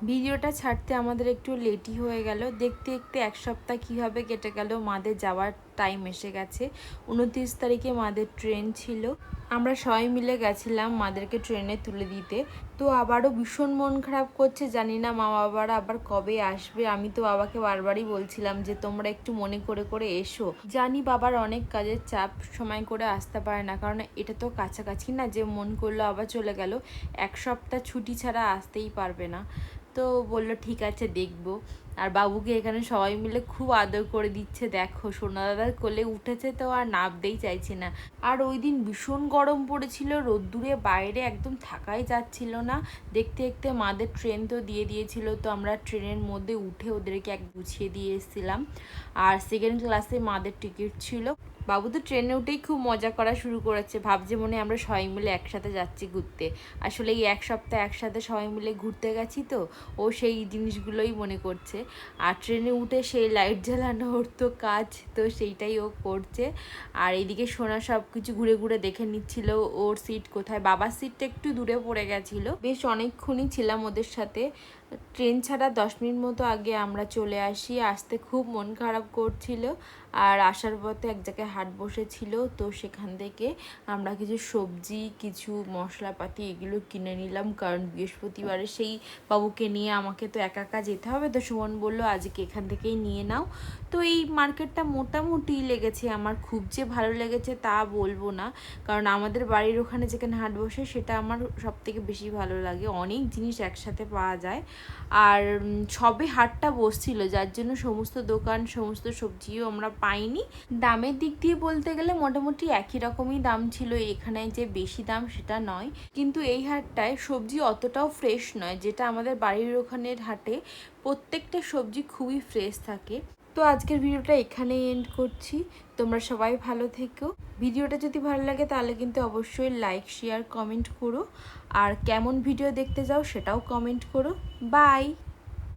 ভিডিওটা ছাড়তে আমাদের একটু লেটই হয়ে গেল। দেখতে দেখতে এক সপ্তাহ কীভাবে কেটে গেল। মাদের যাওয়ার টাইম এসে গেছে। 29 তারিখে মাদের ট্রেন ছিল। আমরা সবাই মিলে গেছিলাম মাদেরকে ট্রেনে তুলে দিতে। তো আবারও ভীষণ মন খারাপ করছে, জানি না মা বাবারা আবার কবে আসবে। আমি তো বাবাকে বারবারই বলছিলাম যে তোমরা একটু মনে করে করে এসো। জানি বাবার অনেক কাজের চাপ, সময় করে আসতে পারে না, কারণ এটা তো কাছাকাছি না যে মন করলো আবার চলে গেল। এক সপ্তাহ ছুটি ছাড়া আসতেই পারবে না। তো বললো ঠিক আছে দেখবো। আর বাবুকে এখানে সবাই মিলে খুব আদর করে দিচ্ছে। দেখো সোনা দাদার কোলে উঠেছে তো আর নামতেই চাইছে না। আর ওই দিন ভীষণ গরম পড়েছিল, রোদ্দুরে বাইরে একদম থাকাই যাচ্ছিল না। দেখতে দেখতে মাদের ট্রেন তো দিয়ে দিয়েছিল, তো আমরা ট্রেনের মধ্যে উঠে ওদেরকে এক গুছিয়ে দিয়ে এসেছিলাম। আর সেকেন্ড ক্লাসে মাদের টিকিট ছিল। বাবু তো ট্রেনে উঠেই খুব মজা করা শুরু করেছে, ভাবছে মনে আমরা সবাই মিলে একসাথে যাচ্ছি ঘুরতে। আসলে এই এক সপ্তাহ একসাথে সবাই মিলে ঘুরতে গেছি তো ও সেই জিনিসগুলোই মনে করছে। আর ট্রেনে উঠে সেই লাইট জ্বালানো ওর তো কাজ, তো সেইটাই ও করছে। আর এইদিকে সোনা সব কিছু ঘুরে ঘুরে দেখে নিচ্ছিল ওর সিট কোথায়। বাবার সিটটা একটু দূরে পড়ে গেছিলো। বেশ অনেকক্ষণই ছিলাম ওদের সাথে। ট্রেন ছাড়া 10 মিনিট মতো আগে আমরা চলে আসি। আসতে খুব মন খারাপ করছিল। আর আসার পথে এক জায়গায় হাট বসেছিল, তো সেখান থেকে আমরা কিছু সবজি, কিছু মশলাপাতি এগুলো কিনে নিলাম, কারণ বৃহস্পতিবারে সেই বাবুকে নিয়ে আমাকে তো একা একা যেতে হবে। তো সুমন বললো আজকে এখান থেকেই নিয়ে নাও। তো এই মার্কেটটা মোটামুটি লেগেছে আমার, খুব যে ভালো লেগেছে তা বলবো না, কারণ আমাদের বাড়ির ওখানে যেখানে হাট বসে সেটা আমার সবথেকে বেশি ভালো লাগে। অনেক জিনিস একসাথে পাওয়া যায়। আর সবে হাটটা বসছিল, যার জন্য সমস্ত দোকান, সমস্ত সবজিও আমরা পাইনি। দামের দিক দিয়ে বলতে গেলে মোটামুটি একই রকমই দাম ছিল, এখানে যে বেশি দাম সেটা নয়। কিন্তু এই হাটটায় সবজি অতটাও ফ্রেশ নয়, যেটা আমাদের বাড়ির ওখানের হাটে প্রত্যেকটা সবজি খুবই ফ্রেশ থাকে। তো আজকের ভিডিওটা এখানেই এন্ড করছি। তোমরা সবাই ভালো থেকো। ভিডিওটা যদি ভালো লাগে তাহলে কিন্তু অবশ্যই লাইক, শেয়ার, কমেন্ট করো। আর কেমন ভিডিও দেখতে যাও সেটাও কমেন্ট করো। বাই।